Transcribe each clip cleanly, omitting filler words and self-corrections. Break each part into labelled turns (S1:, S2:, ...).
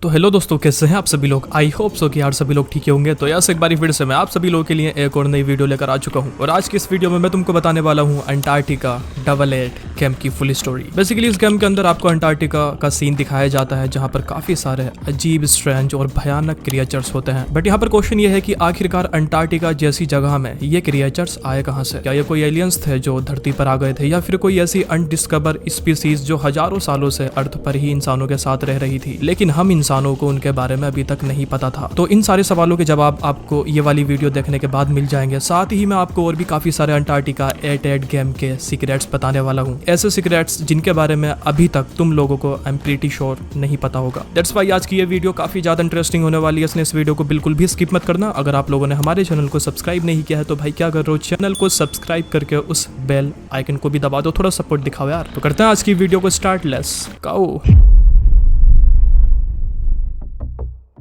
S1: तो हेलो दोस्तों, कैसे हैं आप सभी लोग। आई होप सो कि यार सभी लोग ठीक होंगे। तो यस, एक बार फिर से मैं आप सभी लोगों के लिए एक और नई वीडियो लेकर आ चुका हूं। और आज की इस वीडियो में मैं तुमको बताने वाला हूं अंटार्कटिका डबल एट गेम की फुल स्टोरी। बेसिकली इस गेम के अंदर आपको अंटार्कटिका का सीन दिखाया जाता है, जहां पर काफी सारे अजीब, स्ट्रेंज और भयानक क्रिएचर्स होते हैं। बट यहाँ पर क्वेश्चन ये है कि आखिरकार अंटार्कटिका जैसी जगह में ये क्रिएचर्स आए कहाँ से। क्या ये कोई एलियंस थे जो धरती पर आ गए थे, या फिर कोई ऐसी अनडिस्कवर स्पीसीज जो हजारों सालों से अर्थ पर ही इंसानों के साथ रह रही थी, लेकिन हम इंसानों को उनके बारे में अभी तक नहीं पता था। तो इन सारे सवालों के जवाब आपको ये वाली वीडियो देखने के बाद मिल जाएंगे। साथ ही मैं आपको और भी काफी सारे अंटार्कटिका 8 गेम के सीक्रेट्स बताने वाला हूँ, ऐसे सीक्रेट्स जिनके बारे में अभी तक तुम लोगों को आई एम प्रीटी श्योर नहीं पता होगा। दैट्स व्हाई आज की ये वीडियो काफी ज्यादा इंटरेस्टिंग होने वाली है, इसलिए इस वीडियो को बिल्कुल भी स्किप मत करना। अगर आप लोगों ने हमारे चैनल को सब्सक्राइब नहीं किया है तो भाई क्या कर रहे हो, चैनल को सब्सक्राइब करके उस बेल आइकन को भी दबा दो, थोड़ा सपोर्ट दिखाओ यार। तो करते हैं आज की वीडियो को स्टार्ट, लेट्स गो।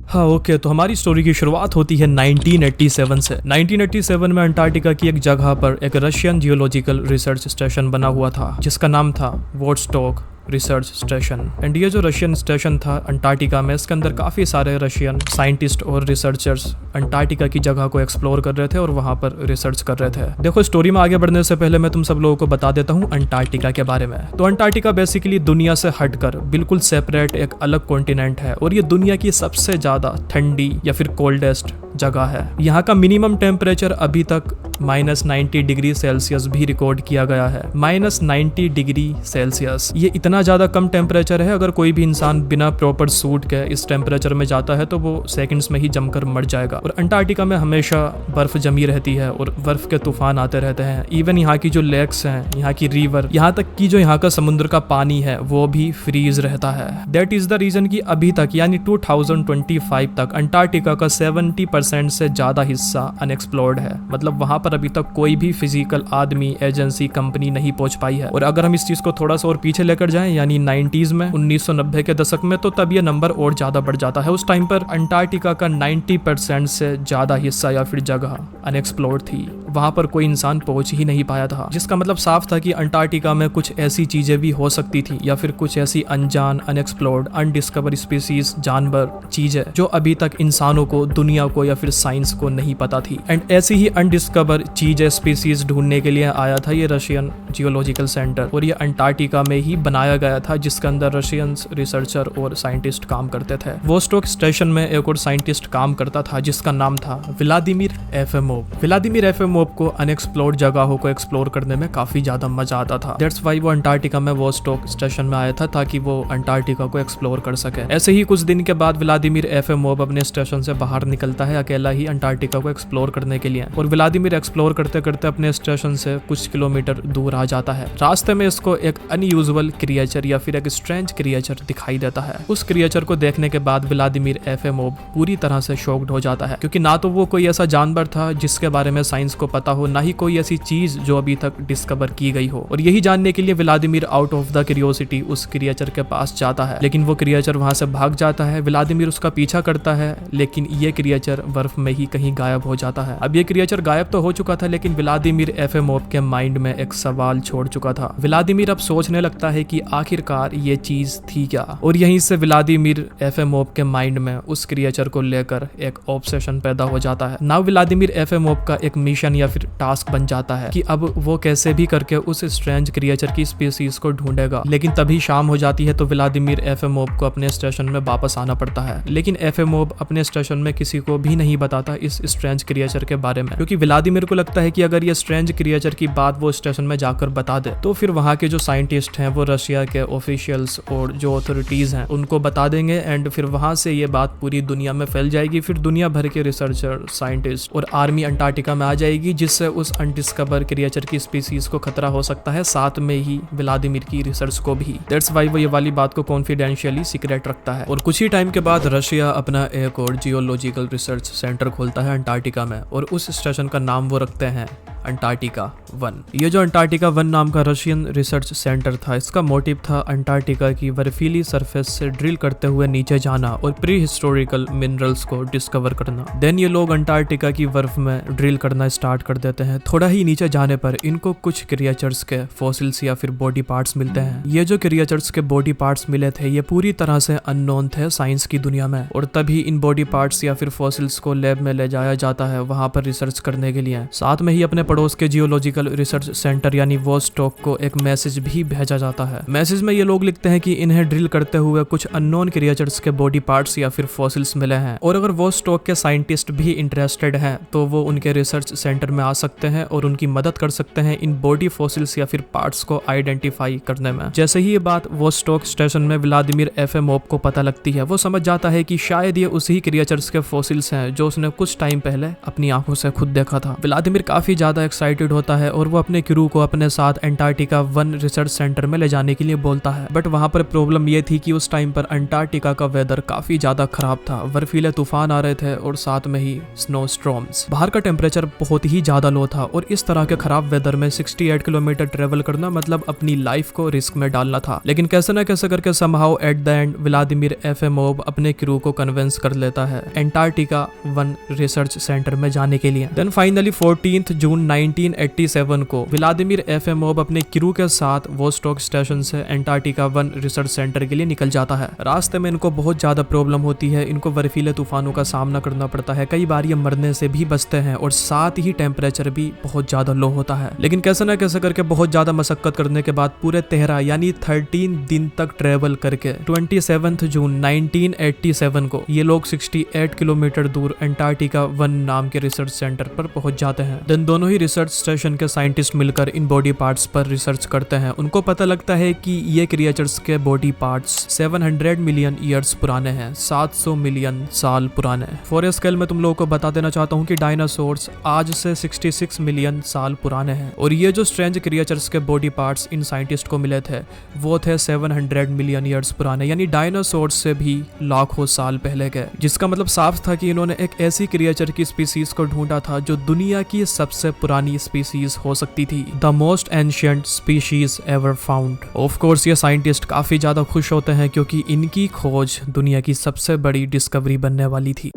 S1: हाँ ओके, तो हमारी स्टोरी की शुरुआत होती है 1987 से। 1987 में अंटार्कटिका की एक जगह पर एक रशियन जियोलॉजिकल रिसर्च स्टेशन बना हुआ था, जिसका नाम था वोडस्टॉक रिसर्च स्टेशन। एंड ये जो रशियन स्टेशन था अंटार्कटिका में, इसके अंदर काफी सारे रशियन साइंटिस्ट और रिसर्चर्स अंटार्कटिका की जगह को एक्सप्लोर कर रहे थे और वहां पर रिसर्च कर रहे थे। देखो, स्टोरी में आगे बढ़ने से पहले मैं तुम सब लोगों को बता देता हूँ अंटार्कटिका के बारे में। तो अंटार्कटिका बेसिकली दुनिया से हटकर बिल्कुल सेपरेट एक अलग कॉन्टिनेंट है, और ये दुनिया की सबसे ज्यादा ठंडी या फिर कोल्डेस्ट जगह है। यहाँ का मिनिमम टेम्परेचर अभी तक -90 डिग्री सेल्सियस भी रिकॉर्ड किया गया है। -90 डिग्री सेल्सियस, ये इतना ज्यादा कम टेम्परेचर है। अगर कोई भी इंसान बिना प्रॉपर सूट के इस टेम्परेचर में जाता है तो वो सेकंड्स में ही जमकर मर जाएगा। और अंटार्कटिका में हमेशा बर्फ जमी रहती है और बर्फ के तूफान आते रहते हैं। इवन यहाँ की जो लेक्स हैं, यहाँ की रिवर, यहाँ तक की जो यहाँ का समुद्र का पानी है वो भी फ्रीज रहता है। दैट इज द रीजन कि अभी तक यानी 2025 तक अंटार्कटिका का 70% से ज्यादा हिस्सा अनएक्सप्लोर्ड है। मतलब वहां पर अभी तक कोई भी फिजिकल आदमी, एजेंसी, कंपनी नहीं पहुंच पाई है। और अगर हम इस चीज को थोड़ा सा और पीछे लेकर जाएं, यानी 90s में, 1990 के दशक में, तो तब ये नंबर और ज्यादा बढ़ जाता है। उस टाइम पर अंटार्कटिका का 90% से ज्यादा हिस्सा या फिर जगह अनएक्सप्लोर्ड थी, वहां पर कोई इंसान पहुंच ही नहीं पाया था। जिसका मतलब साफ था कि अंटार्कटिका में कुछ ऐसी चीजें भी हो सकती थी, या फिर कुछ ऐसी अनजान, अनएक्सप्लोर्ड, अनडिस्कवर स्पीसीज, जानवर, चीजें जो अभी तक इंसानों को, दुनिया को या फिर साइंस को नहीं पता थी। एंड ऐसी ही अनडिस्कवर चीजें, स्पीसीज ढूंढने के लिए आया था ये रशियन जियोलॉजिकल सेंटर, और ये अंटार्कटिका में ही बनाया गया था, जिसके अंदर रशियन रिसर्चर और साइंटिस्ट काम करते थे। वोस्टॉक स्टेशन में एक और साइंटिस्ट काम करता था जिसका नाम था व्लादिमीर एफिमोव। व्लादिमीर एफिमोव को अनएक्सप्लोर्ड जगहों को एक्सप्लोर करने में काफी ज्यादा मजा आता था। दैट्स व्हाई वो अंटार्कटिका में वोस्टॉक स्टेशन में आया था, ताकि वो अंटार्कटिका को एक्सप्लोर कर सके। ऐसे ही कुछ दिन के बाद व्लादिमीर एफिमोव अपने स्टेशन से बाहर निकलता है अकेला ही अंटार्कटिका को एक्सप्लोर करने के लिए। और व्लादिमीर एक्सप्लोर करते करते अपने स्टेशन से कुछ किलोमीटर दूर आ जाता है। रास्ते में इसको एक अनयूजुअल क्रिएचर या फिर एक स्ट्रेंज क्रिएचर दिखाई देता है। उस क्रिएचर को देखने के बाद व्लादिमीर एफिमोव पूरी तरह से शॉक्ड हो जाता है, क्योंकि ना तो वो कोई ऐसा जानवर था जिसके बारे में साइंस को पता हो, ना ही कोई ऐसी चीज जो अभी तक डिस्कवर की गई हो। और यही जानने के लिए Vladimir out of the curiosity उस क्रिएचर के पास जाता है, लेकिन वो क्रिएचर वहां से भाग जाता है। व्लादिमीर उसका पीछा करता है, लेकिन ये क्रिएचर बर्फ में ही कहीं गायब हो जाता है। अब ये क्रिएचर गायब तो हो चुका था, लेकिन व्लादिमीर एफिमोव के माइंड में एक सवाल छोड़ चुका था। व्लादिमीर अब सोचने लगता है कि आखिरकार ये चीज थी क्या। और यहीं से व्लादिमीर एफिमोव के माइंड में उस क्रिएचर को लेकर एक ऑब्सेशन पैदा हो जाता है। नाउ व्लादिमीर एफिमोव का एक मिशन या फिर टास्क बन जाता है कि अब वो कैसे भी करके उस स्ट्रेंज क्रिएचर की स्पीसीज को ढूंढेगा। लेकिन तभी शाम हो जाती है, तो व्लादिमीर एफिमोव को अपने स्टेशन में वापस आना पड़ता है। लेकिन एफिमोव अपने स्टेशन में किसी को भी नहीं बताता इस स्ट्रेंज क्रिएचर के बारे में, क्योंकि व्लादिमीर को लगता है कि अगर ये स्ट्रेंज क्रिएचर की बात वो स्टेशन में जाकर बता दे तो फिर वहाँ के जो साइंटिस्ट हैं, वो रशिया के ऑफिशियल्स और जो अथॉरिटीज हैं उनको बता देंगे। एंड फिर वहां से ये बात पूरी दुनिया में फैल जाएगी। फिर दुनिया भर के रिसर्चर, साइंटिस्ट और आर्मी अंटार्कटिका में आ जाएगी, जिससे उस अनडिस्कवर क्रिएचर की स्पीसीज को खतरा हो सकता है, साथ में ही व्लादिमीर की रिसर्च को भी। दैट्स व्हाई वो ये वाली बात को कॉन्फिडेंशियली सीक्रेट रखता है। और कुछ ही टाइम के बाद रशिया अपना एक और जियोलॉजिकल रिसर्च सेंटर खोलता है अंटार्कटिका में, और उस स्टेशन का नाम वो रखते हैं अंटार्कटिका 1। ये जो अंटार्कटिका 1 नाम का रशियन रिसर्च सेंटर था, इसका मोटिव था अंटार्कटिका की बर्फीली सरफेस से ड्रिल करते हुए नीचे जाना और प्री हिस्टोरिकल मिनरल्स को डिस्कवर करना। देन ये लोग अंटार्कटिका की बर्फ में ड्रिल करना स्टार्ट कर देते हैं। थोड़ा ही नीचे जाने पर इनको कुछ क्रिएचर्स के फॉसिल्स या फिर बॉडी पार्ट्स मिलते हैं। ये जो क्रिएचर्स के बॉडी पार्ट्स मिले थे ये पूरी तरह से अननोन थे साइंस की दुनिया में, और तभी इन बॉडी पार्ट्स या फिर फॉसिल्स को लैब में ले जाया जाता है वहां पर रिसर्च करने के लिए। साथ में ही अपने पड़ोस के जियोलॉजिकल रिसर्च सेंटर यानी वोस्टॉक को एक मैसेज भी भेजा जाता है। मैसेज में ये लोग लिखते हैं कि इन्हें ड्रिल करते हुए कुछ अननोन क्रिएचर्स के बॉडी पार्ट्स या फिर फॉसिल्स मिले हैं, और अगर वोस्टॉक के साइंटिस्ट भी इंटरेस्टेड हैं तो वो उनके रिसर्च सेंटर में आ सकते हैं और उनकी मदद कर सकते हैं इन बॉडी फॉसिल्स या फिर पार्ट्स को आइडेंटिफाई करने में। जैसे ही ये बात वोस्टॉक स्टेशन में व्लादिमीर एफएमोव को पता लगती है, वो समझ जाता है कि शायद ये उसी क्रिएचर्स के फॉसिल्स हैं जो उसने कुछ टाइम पहले अपनी आंखों से खुद देखा था। व्लादिमीर काफी ज्यादा एक्साइटेड होता है और वो अपने क्रू को अपने साथ अंटार्कटिका 1 रिसर्च सेंटर में ले जाने के लिए बोलता है। बट वहां पर प्रॉब्लम ये थी कि उस टाइम पर अंटार्कटिका का वेदर काफी ज्यादा खराब था। बर्फीले तूफान आ रहे थे और साथ में ही स्नो स्टॉर्म्स। बाहर का टेम्परेचर बहुत ही ज्यादा लो था और इस तरह के खराब वेदर में 68 किलोमीटर ट्रेवल करना मतलब अपनी लाइफ को रिस्क में डालना था। लेकिन कैसे न कैसे करके somehow at the end Vladimir Efimov अपने क्रू को कन्विंस कर लेता है अंटार्कटिका 1 रिसर्च सेंटर में जाने के लिए। देन फाइनली 14 जून 1987 को व्लादिमीर एफएमोव अपने क्रू के साथ वोस्टॉक स्टेशन से अंटार्कटिका 1 रिसर्च सेंटर के लिए निकल जाता है। रास्ते में इनको बहुत ज्यादा प्रॉब्लम होती है, इनको बर्फीले तूफानों का सामना करना पड़ता है, कई बार ये मरने से भी बचते हैं और साथ ही टेम्परेचर भी बहुत ज्यादा लो होता है। लेकिन कैसे ना कैसे करके बहुत ज्यादा मशक्कत करने के बाद पूरे 13 यानी 13 दिन तक ट्रेवल करके 27 जून 1987 को ये लोग 68 किलोमीटर दूर अंटार्कटिका 1 नाम के रिसर्च सेंटर पर पहुंच जाते हैं। देन दोनों ही रिसर्च स्टेशन के साइंटिस्ट मिलकर इन बॉडी पार्ट्स पर रिसर्च करते हैं। उनको पता लगता है कि ये क्रिएचर्स के बॉडी पार्ट्स 700 मिलियन ईयर्स पुराने हैं, 700 मिलियन साल पुराने। फॉर स्केल में तुम लोगों को बता देना चाहता हूँ कि डायनासोर्स आज से 66 मिलियन साल पुराने हैं, और ये जो स्ट्रेंज क्रिएचर्स के बॉडी पार्ट्स इन साइंटिस्ट को मिले थे वो थे 700 मिलियन ईयर्स पुराने, यानी डायनासोर्स से भी लाखों साल पहले के। जिसका मतलब साफ था कि इन्होंने एक ऐसी क्रिएचर की स्पीसीज को ढूंढा था जो दुनिया की सबसे पुरानी स्पीसीज हो सकती थी, the most ancient species ever found. Of course ये साइंटिस्ट काफी ज्यादा खुश होते हैं क्योंकि इनकी खोज दुनिया की सबसे बड़ी डिस्कवरी बनने वाली थी।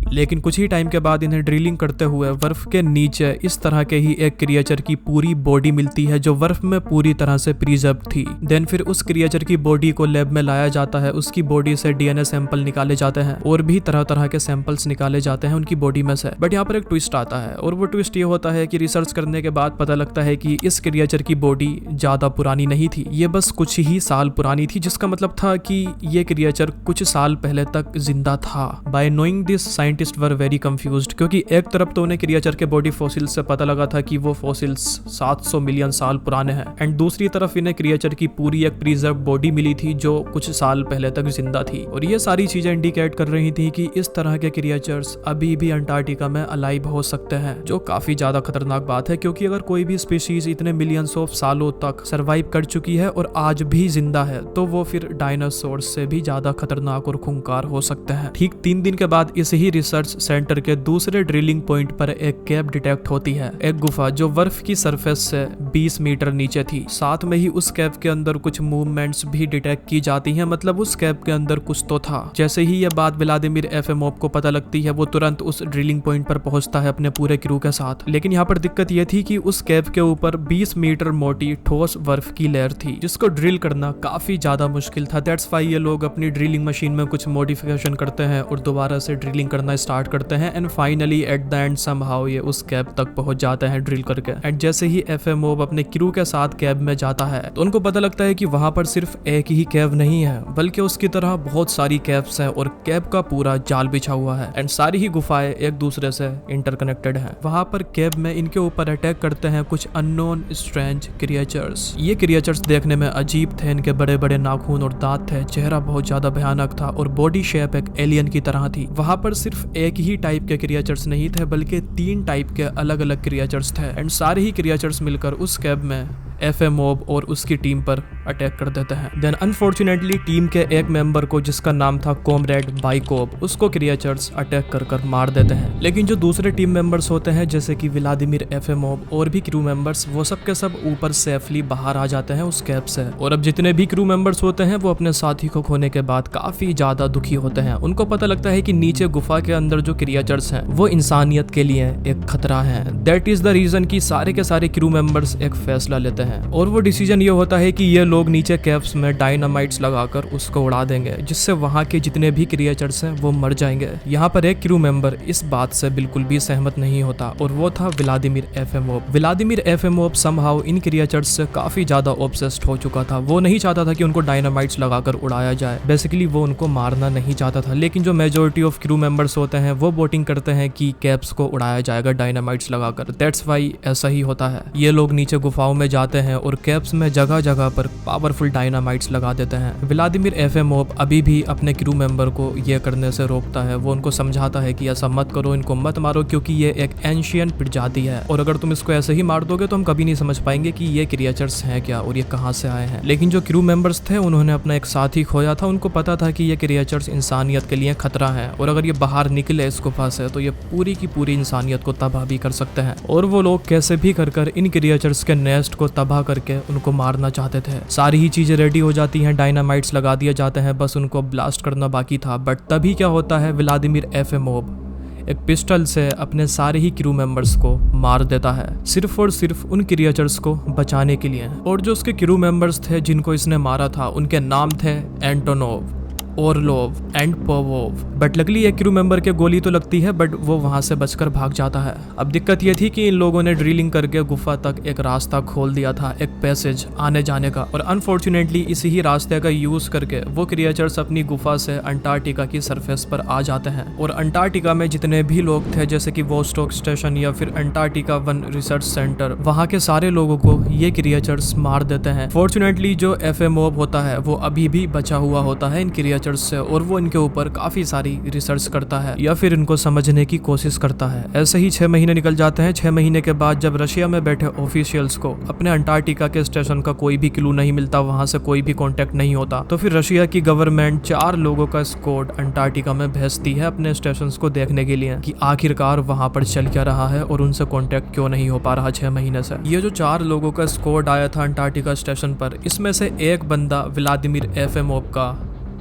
S1: लेकिन कुछ ही टाइम के बाद इन्हें ड्रिलिंग करते हुए बर्फ के नीचे इस तरह के ही एक क्रिएचर की पूरी बॉडी मिलती है जो बर्फ में पूरी तरह से प्रिजर्व थी। देन फिर उस क्रिएचर की बॉडी को लैब में लाया जाता है, उसकी बॉडी से डीएनए सैंपल निकाले जाते हैं और भी तरह तरह के सैंपल्स निकाले जाते हैं उनकी बॉडी में से। बट यहाँ पर एक ट्विस्ट आता है, और वो ट्विस्ट ये होता है कि रिसर्च करने के बाद पता लगता है कि इस क्रिएचर की बॉडी ज्यादा पुरानी नहीं थी, ये बस कुछ ही साल पुरानी थी, जिसका मतलब था कि ये क्रिएचर कुछ साल पहले तक जिंदा था। Bye knowing this scientist were very confused, क्योंकि एक तरफ तो उन्हें क्रिएचर के बॉडी फॉसिल्स से पता लगा था कि वो फॉसिल्स 700 मिलियन साल पुराने हैं, एंड दूसरी तरफ इन्हें क्रिएचर की पूरी एक प्रिजर्व बॉडी मिली थी जो कुछ साल पहले तक जिंदा थी। और ये सारी चीजें इंडिकेट कर रही थी कि इस तरह के क्रिएचर्स अभी भी अंटार्कटिका में अलाइव हो सकते हैं, जो काफी ज्यादा खतरनाक बात है, क्योंकि अगर कोई भी स्पीशीज इतने मिलियंस ऑफ सालों तक सर्वाइव कर चुकी है और आज भी जिंदा है तो वो फिर डायनासोर्स से भी ज्यादा खतरनाक और खूंखार हो सकते हैं। ठीक 3 दिन के बाद इस ही रिसर्च सेंटर के दूसरे ड्रिलिंग पॉइंट पर एक केव डिटेक्ट होती है, एक गुफा जो बर्फ की सरफेस से 20 मीटर नीचे थी। साथ में ही उस केव के अंदर कुछ मूवमेंट्स भी डिटेक्ट की जाती हैं, मतलब उस केव के अंदर कुछ तो था। जैसे ही यह बात व्लादिमीर एफएमोव को पता लगती है वो तुरंत उस ड्रिलिंग पॉइंट पर पहुंचता है अपने पूरे क्रू के साथ। लेकिन यहाँ पर दिक्कत यह थी कि उस केव के ऊपर 20 मीटर मोटी ठोस बर्फ की लेयर थी जिसको ड्रिल करना काफी ज्यादा मुश्किल था। दैट्स व्हाई ये लोग अपनी ड्रिलिंग मशीन में कुछ मॉडिफिकेशन करते हैं और दोबारा से ड्रिलिंग करना स्टार्ट करते हैं, and finally at the and somehow ये उस कैब तक पहुंच जाते हैं ड्रिल करके। एंड जैसे ही एफएमओव अपने क्रू के साथ कैब में जाता है तो उनको पता लगता है कि वहां पर सिर्फ एक ही कैब नहीं है बल्कि उसकी तरह बहुत सारी कैब्स हैं और कैब का पूरा जाल बिछा हुआ है, एंड सारी ही गुफाएं एक दूसरे से इंटरकनेक्टेड हैं। वहां पर कैब में इनके ऊपर अटैक करते हैं कुछ अननोन स्ट्रेंज क्रिएचर्स। ये क्रिएचर्स देखने में अजीब थे, इनके बड़े बड़े नाखून और दांत थे, चेहरा बहुत ज्यादा भयानक था और बॉडी शेप एक एलियन की तरह थी। वहां पर सिर्फ एक ही टाइप के क्रिएचर्स नहीं थे बल्कि 3 टाइप के अलग अलग क्रिएचर्स थे, एंड सारे ही क्रिएचर्स मिलकर उस कैब में एफएमओब और उसकी टीम पर अटैक कर देते हैं। देन अनफॉर्चुनेटली टीम के एक मेंबर को, जिसका नाम था कॉमरेड बाइकोव, उसको क्रिएचर्स अटैक कर मार देते हैं। लेकिन जो दूसरे टीम मेंबर्स होते हैं जैसे कि व्लादिमीर एफएमओब और भी क्रू मेंबर्स, वो सब के सब ऊपर सेफली बाहर आ जाते हैं उस कैब से। और अब जितने भी क्रू मेंबर्स होते हैं वो अपने साथी को खोने के बाद काफी ज्यादा दुखी होते हैं। उनको पता लगता है कि नीचे गुफा के अंदर जो क्रिएचर्स हैं वो इंसानियत के लिए एक खतरा है। दैट इज द रीजन कि सारे के सारे क्रू मेंबर्स एक फैसला लेते हैं और वो डिसीजन ये होता है कि ये लोग नीचे कैब्स में डायनामाइट्स लगाकर उसको उड़ा देंगे, जिससे वहां के जितने भी क्रिएचर्स हैं वो मर जाएंगे। यहाँ पर एक क्रू मेंबर इस बात से बिल्कुल भी सहमत नहीं होता और वो था व्लादिमीर एफएमओब। व्लादिमीर एफएमओब समहाउ इन क्रिएचर्स से काफी ज्यादा ऑब्सेस्ड हो चुका था। वो नहीं चाहता था कि उनको डायनामाइट्स लगाकर उड़ाया जाए। बेसिकली वो उनको मारना नहीं चाहता था। लेकिन जो मेजोरिटी ऑफ क्रू मेंबर्स होते हैं वो वोटिंग करते हैं कि कैब्स को उड़ाया जाएगा डायनामाइट्स लगाकर। दैट्स वाई ऐसा ही होता है। ये लोग नीचे गुफाओं में जाते हैं और कैब्स में जगह जगह पर पावरफुल डायनामाइट्स लगा देते हैं। व्लादिमीर एफएमओब अभी भी अपने क्रू मेंबर को ये करने से रोकता है। वो उनको समझाता है कि ऐसा मत करो, इनको मत मारो, क्योंकि ये एक एंशियंट प्रजाति है और अगर तुम इसको ऐसे ही मार दोगे तो हम कभी नहीं समझ पाएंगे कि ये क्रिएचर्स हैं क्या और ये कहाँ से आए हैं। लेकिन जो क्रू मेंबर्स थे उन्होंने अपना एक साथी खोया था। उनको पता था कि ये क्रिएचर्स इंसानियत के लिए खतरा है और अगर ये बाहर निकले इस गुफा से तो ये पूरी की पूरी इंसानियत को तबाह भी कर सकते हैं। और वो लोग कैसे भी कर इन क्रिएचर्स के नेस्ट को तबाह करके उनको मारना चाहते थे। सारी ही चीजें रेडी हो जाती हैं, डायनामाइट्स लगा दिए जाते हैं, बस उनको ब्लास्ट करना बाकी था। बट तभी क्या होता है, व्लादिमीर एफएमओब एक पिस्टल से अपने सारे ही क्रू मेंबर्स को मार देता है, सिर्फ और सिर्फ उन क्रिएचर्स को बचाने के लिए। और जो उसके क्रू मेंबर्स थे जिनको इसने मारा था उनके नाम थे Antonov, Orlov and Povov. But luckily एक क्रू मेंबर के गोली तो लगती है बट वो वहां से बचकर भाग जाता है। अब दिक्कत ये थी कि इन लोगों ने ड्रिलिंग करके गुफा तक एक रास्ता खोल दिया था, एक पैसेज आने जाने का, और अनफॉर्चुनेटली इसी ही रास्ते का यूज करके वो क्रिएचर्स अपनी गुफा से अंटार्कटिका की सरफेस पर आ जाते हैं। और अंटार्कटिका में जितने भी लोग थे जैसे कि वोस्टॉक स्टेशन या फिर अंटार्कटिका वन रिसर्च सेंटर, वहां के सारे लोगों को ये क्रिएचर्स मार देते हैं। फॉर्चुनेटली जो एफएमओब होता है वो अभी भी बचा हुआ होता है इन क्रिएचर्स से और वो इनके ऊपर काफी सारी रिसर्च करता है या फिर इनको समझने की कोशिश करता है। ऐसे ही 6 महीने निकल जाते हैं। 6 महीने के बाद जब रशिया में बैठे ऑफिशियल्स को अपने अंटार्कटिका के स्टेशन का कोई भी क्लू नहीं मिलता, वहां से कोई भी कांटेक्ट नहीं होता, तो फिर रशिया की गवर्नमेंट 4 लोगों का स्क्वाड अंटार्कटिका में भेजती है अपने स्टेशन को देखने के लिए कि आखिरकार वहां पर चल क्या रहा है और उनसे कांटेक्ट क्यों नहीं हो पा रहा 6 महीने से। ये जो 4 लोगों का स्क्वाड आया था अंटार्कटिका स्टेशन पर, इसमें से एक बंदा व्लादिमीर एफएमओब का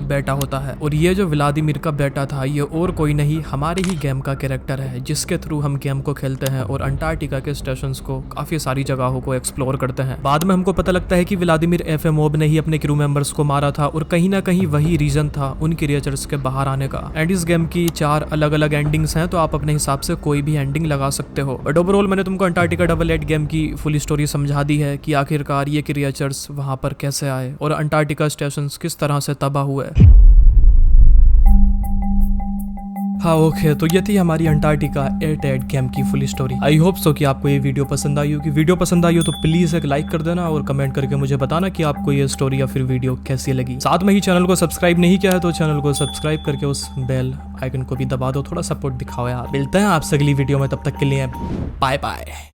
S1: बेटा होता है। और ये जो व्लादिमीर का बेटा था ये और कोई नहीं, हमारे ही गेम का कैरेक्टर है जिसके थ्रू हम गेम को खेलते हैं और अंटार्कटिका के स्टेशंस को, काफी सारी जगहों को एक्सप्लोर करते हैं। बाद में हमको पता लगता है कि व्लादिमीर एफएमओब ने ही अपने क्रू मेंबर्स को मारा था और कहीं ना कहीं वही रीजन था उन क्रिएचर्स के बाहर आने का। एंड इस गेम की 4 अलग अलग एंडिंग्स हैं, तो आप अपने हिसाब से कोई भी एंडिंग लगा सकते हो। बट ओवरऑल मैंने तुमको अंटार्कटिका 888 गेम की फुल स्टोरी समझा दी है कि आखिरकार ये क्रिएचर्स वहां पर कैसे आए और अंटार्कटिका स्टेशन किस तरह से तबाह हुए। हाँ ओके, तो ये थी हमारी अंटार्कटिका 888 गेम की full story. I hope so कि आपको ये वीडियो पसंद आई होगी। वीडियो पसंद आई हो तो प्लीज एक लाइक कर देना और कमेंट करके मुझे बताना कि आपको ये स्टोरी या फिर वीडियो कैसी लगी। साथ में ही चैनल को सब्सक्राइब नहीं किया है तो चैनल को सब्सक्राइब करके उस बेल आइकन को भी दबा दो, थोड़ा सपोर्ट दिखाओ यार। मिलते हैं आपसे अगली वीडियो में, तब तक के लिए बाय बाय।